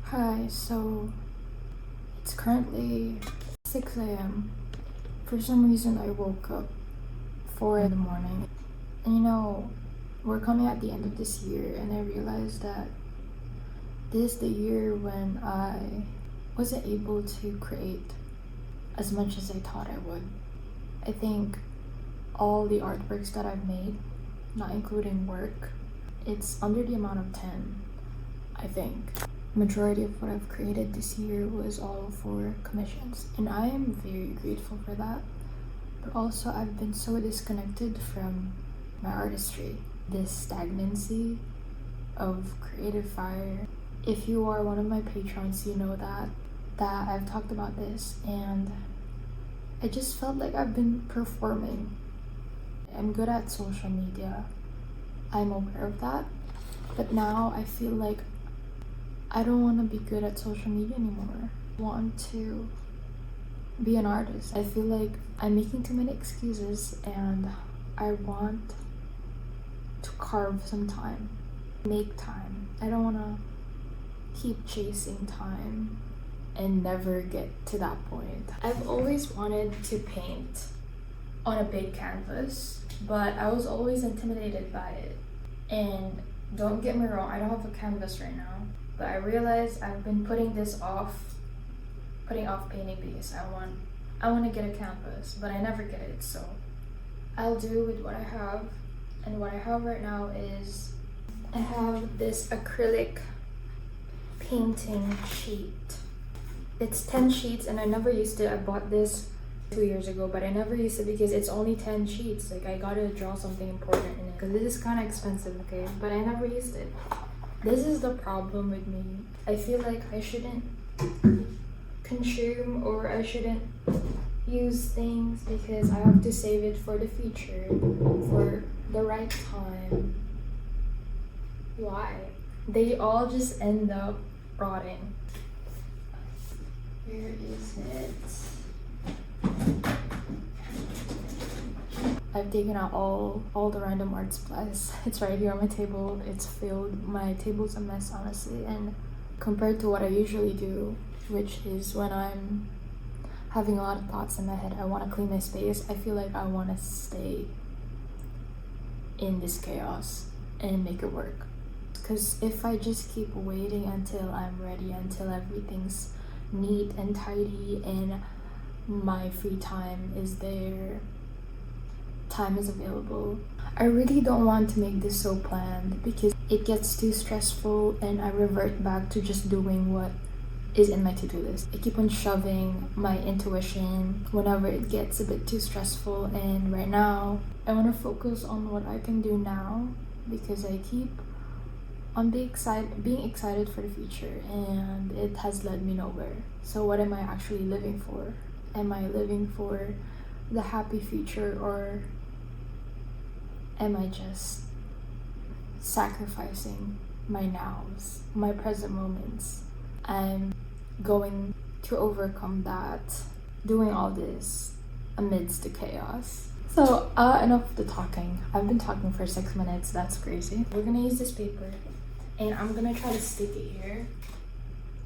Hi, so it's currently 6 a.m. For some reason, I woke up 4 in the morning. And we're coming at the end of this year, and I realized that this is the year when I wasn't able to create as much as I thought I would. I think all the artworks that I've made, not including work, it's under the amount of 10, I think. Majority of what I've created this year was all for commissions, and I am very grateful for that. But also, I've been so disconnected from my artistry, this stagnancy of creative fire. If you are one of my patrons, you know that I've talked about this, and I just felt like I've been performing. I'm good at social media, I'm aware of that, but now I feel like I don't want to be good at social media anymore. I want to be an artist. I feel like I'm making too many excuses, and I want to carve some time, make time. I don't want to keep chasing time and never get to that point. I've always wanted to paint on a big canvas, but I was always intimidated by it. And don't get me wrong, I don't have a canvas right now, but I realized I've been putting off painting because I want to get a canvas, but I never get it, so I'll do with what I have. And what I have right now is I have this acrylic painting sheet. It's 10 sheets, and I never used it. I bought this 2 years ago, but I never used it because it's only 10 sheets. Like, I gotta draw something important in it because this is kind of expensive, okay? But I never used it. This is the problem with me. I feel like I shouldn't consume, or I shouldn't use things because I have to save it for the future, for the right time. Why? They all just end up rotting. Where is it? I've taken out all the random art supplies. It's right here on my table. It's filled. My table's a mess, honestly. And compared to what I usually do, which is when I'm having a lot of thoughts in my head, I want to clean my space. I feel like I want to stay in this chaos and make it work. Because if I just keep waiting until I'm ready, until everything's neat and tidy and my free time is there, time is available, I really don't want to make this so planned because it gets too stressful and I revert back to just doing what is in my to-do list. I keep on shoving my intuition whenever it gets a bit too stressful, and right now I want to focus on what I can do now because I keep on being excited for the future, and it has led me nowhere. So what am I actually living for? Am I living for the happy future, or am I just sacrificing my nows, my present moments? I'm going to overcome that, doing all this amidst the chaos. So enough of the talking. I've been talking for 6 minutes. That's crazy. We're gonna use this paper, and I'm gonna try to stick it here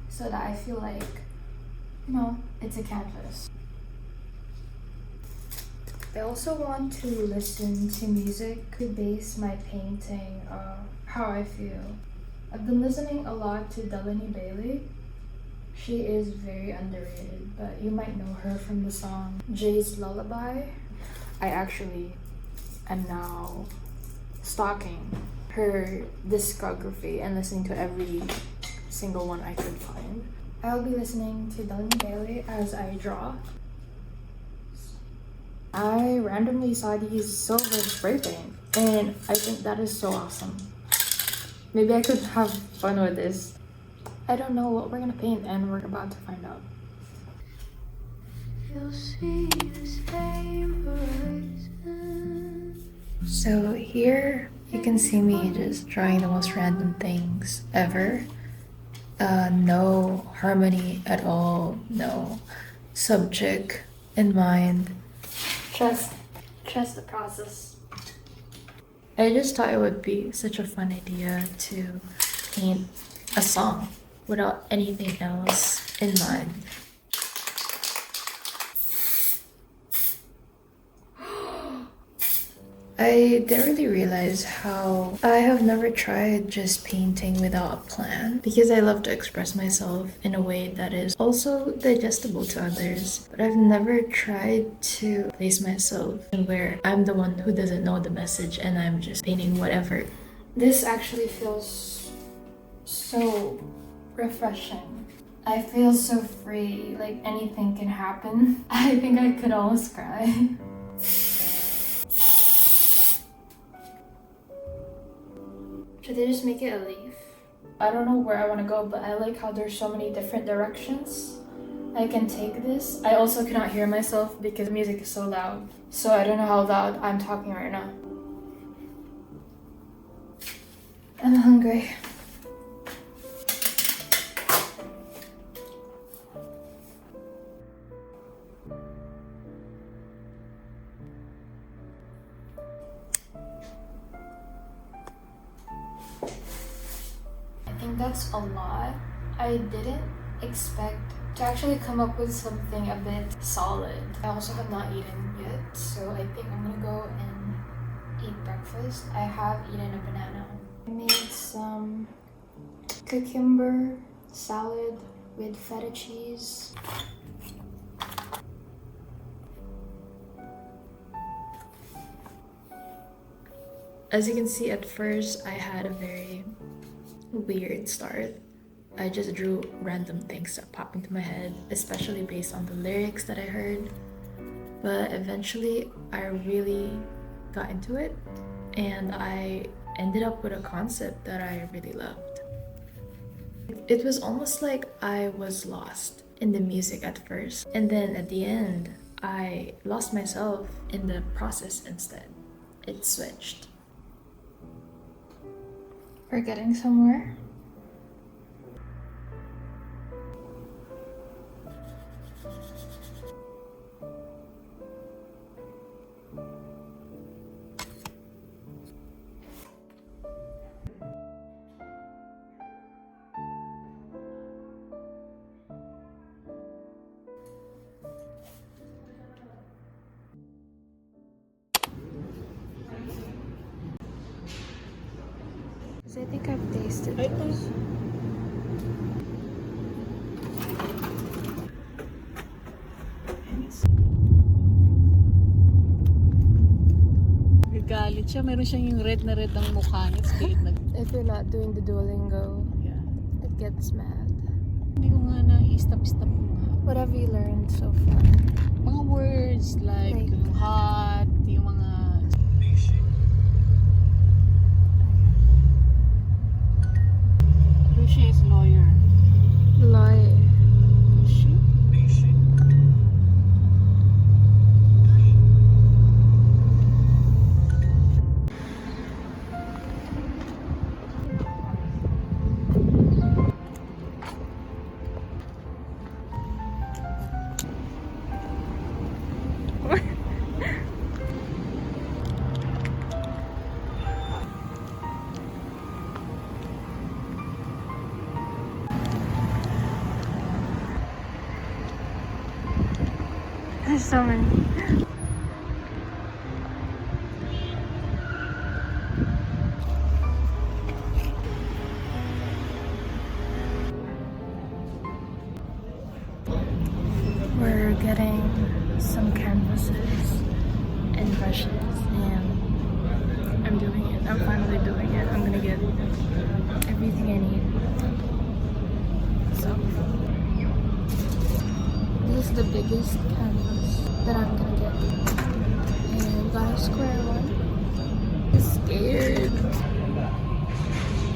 so that I feel like, it's a canvas. I also want to listen to music to base my painting how I feel. I've been listening a lot to Delaney Bailey. She is very underrated, but you might know her from the song Jay's Lullaby. I actually am now stalking her discography and listening to every single one I could find. I'll be listening to Delaney Bailey as I draw. I randomly saw these silver spray paint, and I think that is so awesome. Maybe I could have fun with this. I don't know what we're gonna paint, and we're about to find out. You'll see the same horizon. So here you can see me just drawing the most random things ever. No harmony at all, no subject in mind. Trust the process. I just thought it would be such a fun idea to paint a song without anything else in mind. I didn't really realize how I have never tried just painting without a plan because I love to express myself in a way that is also digestible to others. But I've never tried to place myself in where I'm the one who doesn't know the message and I'm just painting whatever. This actually feels so refreshing. I feel so free, like anything can happen. I think I could almost cry. Should they just make it a leaf? I don't know where I want to go, but I like how there's so many different directions I can take this. I also cannot hear myself because the music is so loud. So I don't know how loud I'm talking right now. I'm hungry. I think that's a lot. I didn't expect to actually come up with something a bit solid. I also have not eaten yet, so I think I'm gonna go and eat breakfast. I have eaten a banana. I made some cucumber salad with feta cheese. As you can see, at first I had a very weird start. I just drew random things that popped into my head, especially based on the lyrics that I heard. But eventually I really got into it and I ended up with a concept that I really loved. It was almost like I was lost in the music at first, and then at the end I lost myself in the process instead. It switched. We're getting somewhere. I think I've tasted those. Galit siya. Meron siyang yung red na red ang mukha niya. If you're not doing the Duolingo, Yeah. it gets mad. Hindi ko nga na-stop-stop ko nga. What have you learned so far? Mga words like yung hot, yung mga... She is lawyer. Lawyer. Is she? There's so many. We're getting some canvases and brushes, and I'm doing it. I'm finally doing it. I'm gonna get everything I need. So this is the biggest canvas that I'm gonna get, and we got a square one. I'm scared.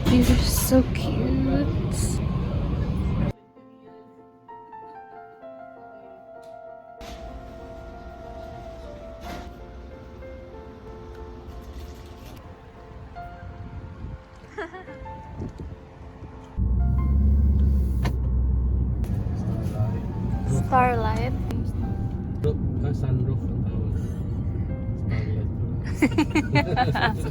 These are so cute. Starlight. Sunroof Starlight.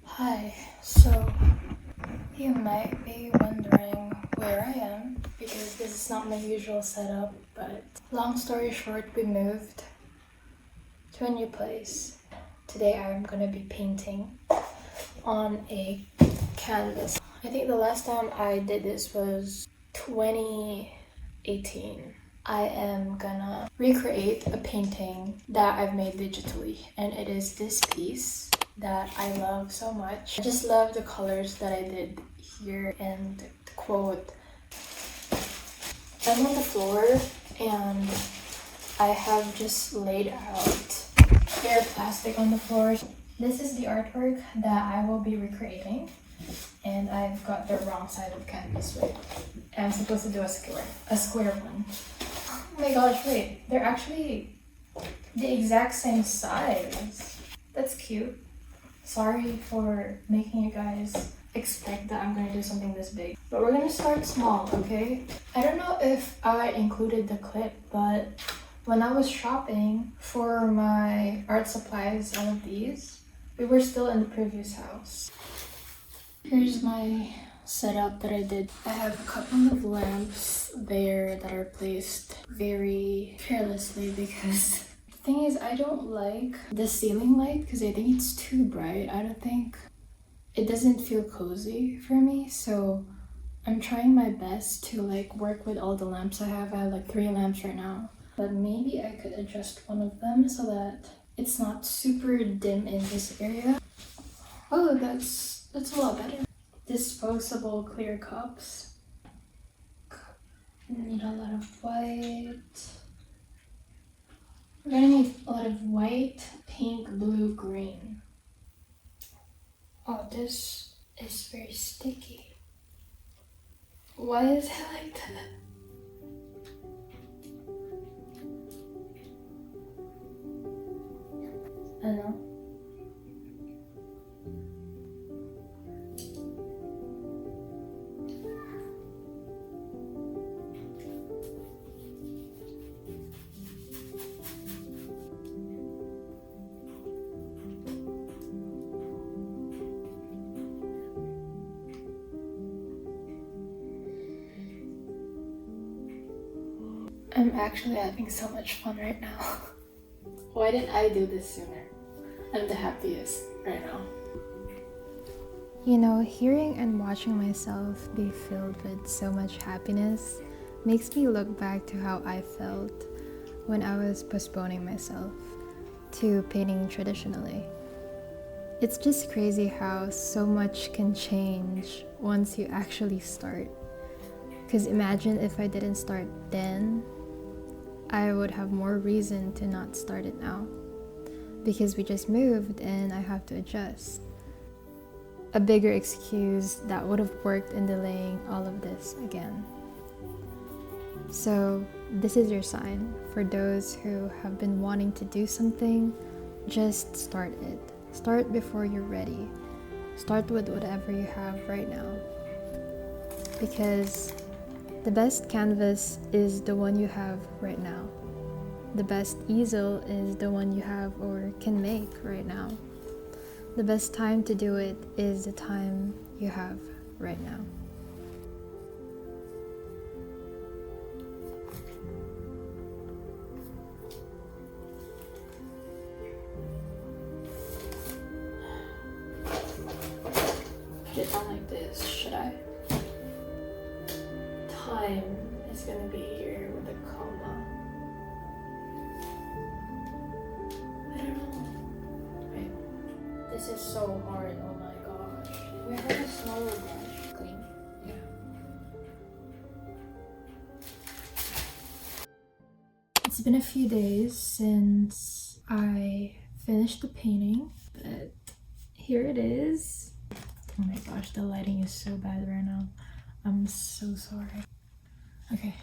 Hi. So You might be wondering where I am because this is not my usual setup, but long story short, we moved to a new place. Today I'm gonna be painting on a canvas. I think the last time I did this was 2018. I am gonna recreate a painting that I've made digitally, and it is this piece that I love so much. I just love the colors that I did here and the quote. I'm on the floor and I have just laid out bare plastic on the floor. This is the artwork that I will be recreating, and I've got the wrong side of canvas with. I'm supposed to do a square one. Oh my gosh, wait, they're actually the exact same size. That's cute. Sorry for making you guys expect that I'm gonna do something this big, but we're gonna start small, okay? I don't know if I included the clip, but when I was shopping for my art supplies, all of these, we were still in the previous house. Here's my setup that I did. I have a couple of lamps there that are placed very carelessly because the thing is, I don't like the ceiling light because I think it's too bright. I don't think it doesn't feel cozy for me, so I'm trying my best to like work with all the lamps I have. I have like 3 lamps right now, but maybe I could adjust one of them so that it's not super dim in this area. Oh, that's a lot better. Disposable clear cups. Need a lot of white. We're gonna need a lot of white, pink, blue, green. Oh, this is very sticky. Why is it like that? I don't know. I'm actually having so much fun right now. Why didn't I do this sooner? I'm the happiest right now. You know, hearing and watching myself be filled with so much happiness makes me look back to how I felt when I was postponing myself to painting traditionally. It's just crazy how so much can change once you actually start. Because imagine if I didn't start then, I would have more reason to not start it now. Because we just moved and I have to adjust. A bigger excuse that would have worked in delaying all of this again. So this is your sign for those who have been wanting to do something. Just start it. Start before you're ready. Start with whatever you have right now. Because the best canvas is the one you have right now. The best easel is the one you have or can make right now. The best time to do it is the time you have right now. Put it on like this, should I? Time is gonna be here with a comma. I don't know. Wait. This is so hard, oh my gosh. We have a smaller brush. Clean. Yeah. It's been a few days since I finished the painting, but here it is. Oh my gosh, the lighting is so bad right now. I'm so sorry. Okay.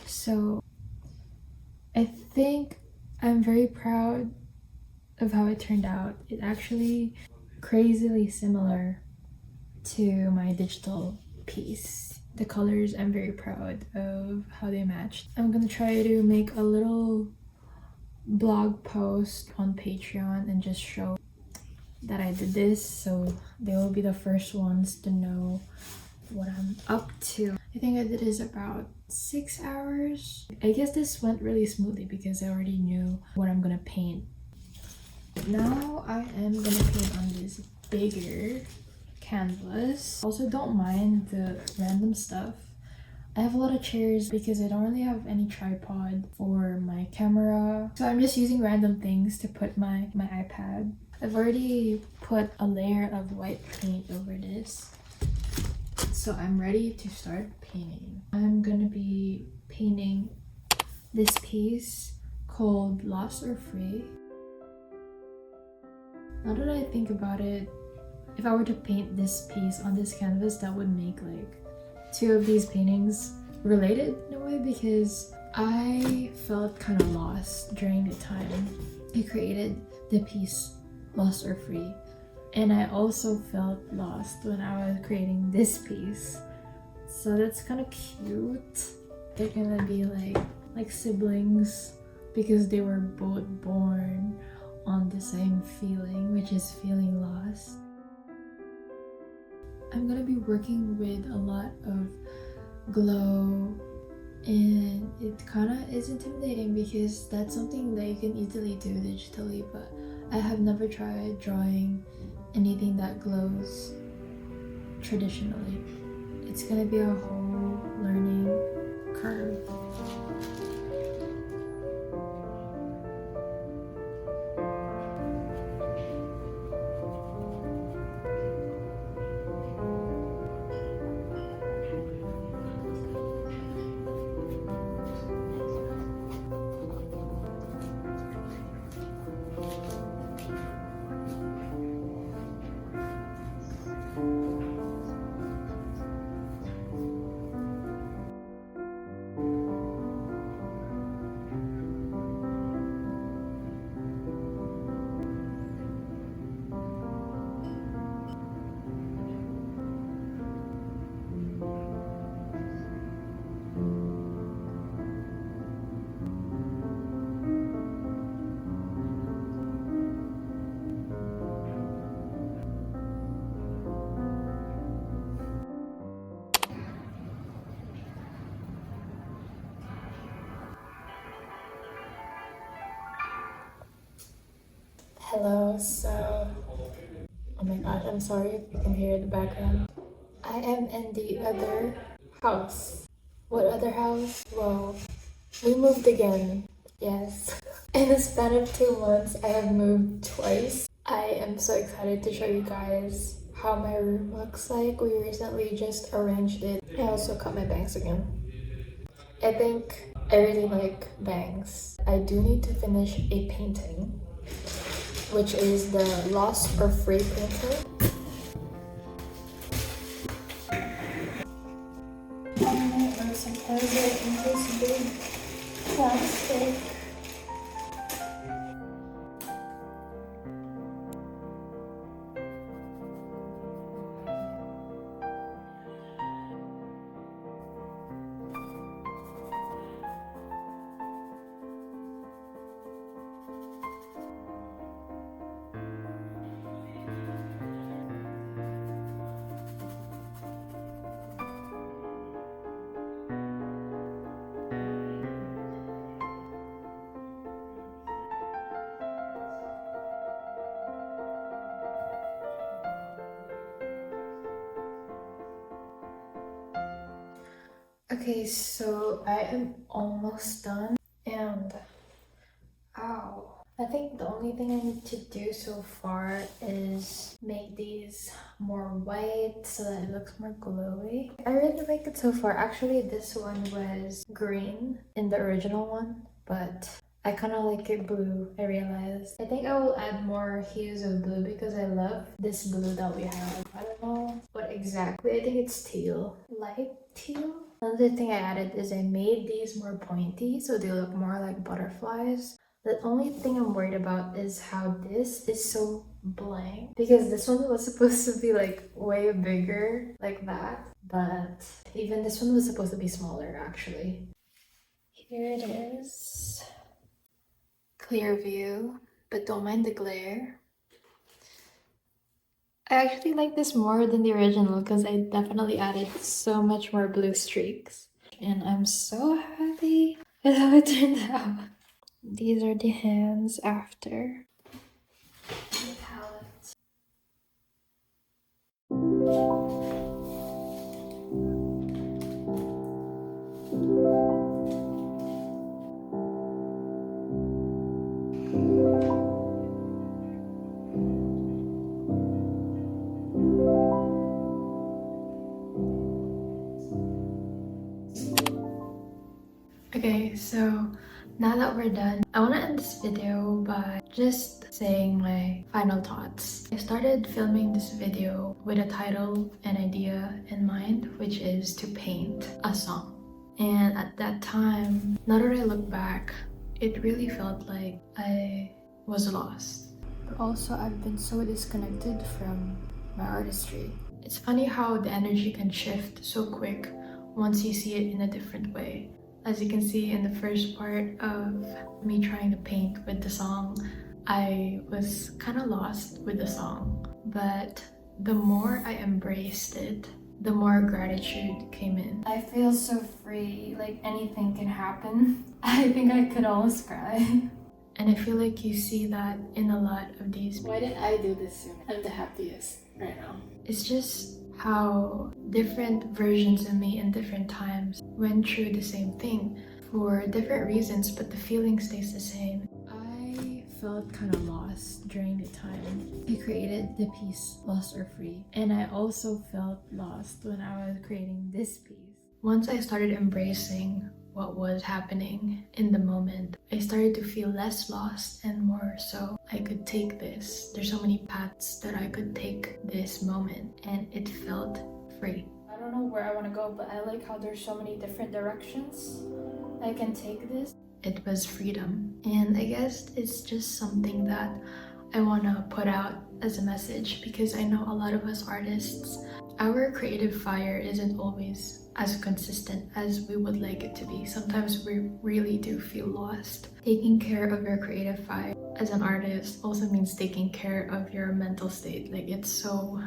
So, I think I'm very proud of how it turned out. It actually crazily similar to my digital piece. The colors, I'm very proud of how they matched. I'm gonna try to make a little blog post on Patreon and just show that I did this, so they will be the first ones to know what I'm up to. I think I did this about 6 hours. I guess this went really smoothly because I already knew what I'm gonna paint. Now I am gonna paint on this bigger canvas. Also, don't mind the random stuff. I have a lot of chairs because I don't really have any tripod for my camera, so I'm just using random things to put my iPad. I've already put a layer of white paint over this, so I'm ready to start painting. I'm gonna be painting this piece called Lost or Free. Now that I think about it, if I were to paint this piece on this canvas, that would make like 2 of these paintings related in a way, because I felt kind of lost during the time I created the piece Lost or Free, and I also felt lost when I was creating this piece. So that's kind of cute. They're gonna be like siblings because they were both born on the same feeling, which is feeling lost. I'm gonna be working with a lot of glow, and it kind of is intimidating because that's something that you can easily do digitally, but I have never tried drawing anything that glows traditionally. It's gonna be a whole learning curve. Hello, oh my god, I'm sorry if you can hear the background. I am in the other house. What other house? Well, we moved again. Yes. In the span of 2 months, I have moved twice. I am so excited to show you guys how my room looks like. We recently just arranged it. I also cut my bangs again. I think I really like bangs. I do need to finish a painting, which is the Lost or Free painting. Or sometimes they're in this big plastic. Okay, so I am almost done, and ow. I think the only thing I need to do so far is make these more white so that it looks more glowy. I really like it so far. Actually, this one was green in the original one, but I kind of like it blue, I realized. I think I will add more hues of blue because I love this blue that we have. I don't know what exactly. I think it's teal. Light teal? Another thing I added is I made these more pointy so they look more like butterflies. The only thing I'm worried about is how this is so blank, because this one was supposed to be like way bigger like that, but even this one was supposed to be smaller actually. Here it is. Clear view, but don't mind the glare. I actually like this more than the original because I definitely added so much more blue streaks. And I'm so happy with how it turned out. These are the hands after. The palette. Okay, so now that we're done, I want to end this video by just saying my final thoughts. I started filming this video with a title and idea in mind, which is to paint a song. And at that time, now that I look back, it really felt like I was lost. But also, I've been so disconnected from my artistry. It's funny how the energy can shift so quick once you see it in a different way. As you can see in the first part of me trying to paint with the song, I was kind of lost with the song. But the more I embraced it, the more gratitude came in. I feel so free, like anything can happen. I think I could almost cry. And I feel like you see that in a lot of these. Why didn't I do this sooner? I'm the happiest right now. It's just how different versions of me in different times went through the same thing for different reasons, but the feeling stays the same. I felt kind of lost during the time I created the piece Lost or Free. And I also felt lost when I was creating this piece. Once I started embracing what was happening in the moment, I started to feel less lost and more so I could take this. There's so many paths that I could take this moment, and it felt free. I don't know where I want to go, but I like how there's so many different directions I can take this. It was freedom, and I guess it's just something that I want to put out as a message, because I know a lot of us artists, our creative fire isn't always as consistent as we would like it to be. Sometimes we really do feel lost. Taking care of your creative fire as an artist also means taking care of your mental state. Like it's so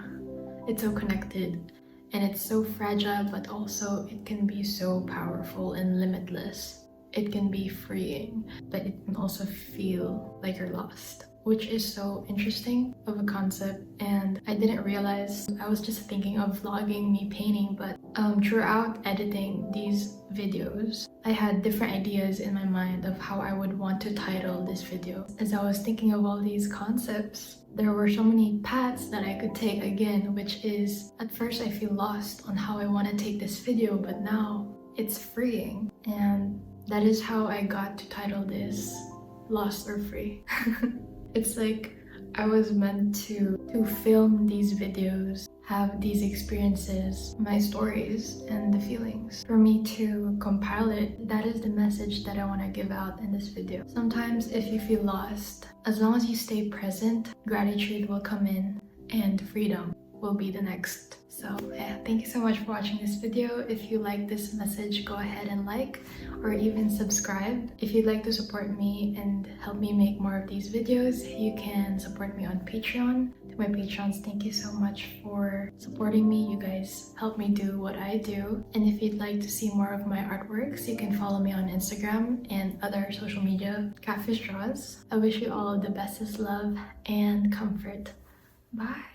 connected, and it's so fragile, but also it can be so powerful and limitless. It can be freeing, but it can also feel like you're lost, which is so interesting of a concept. And I didn't realize, I was just thinking of vlogging me painting, but throughout editing these videos, I had different ideas in my mind of how I would want to title this video. As I was thinking of all these concepts, there were so many paths that I could take again, which is, at first I feel lost on how I want to take this video, but now it's freeing. And that is how I got to title this Lost or Free. It's like I was meant to film these videos, have these experiences, my stories and the feelings. For me to compile it, that is the message that I want to give out in this video. Sometimes if you feel lost, as long as you stay present, gratitude will come in and freedom will be the next. So yeah, thank you so much for watching this video. If you like this message, go ahead and like or even subscribe. If you'd like to support me and help me make more of these videos, you can support me on Patreon. To my patrons, thank you so much for supporting me. You guys help me do what I do. And if you'd like to see more of my artworks, you can follow me on Instagram and other social media, Catfish Draws. I wish you all of the bestest love and comfort. Bye!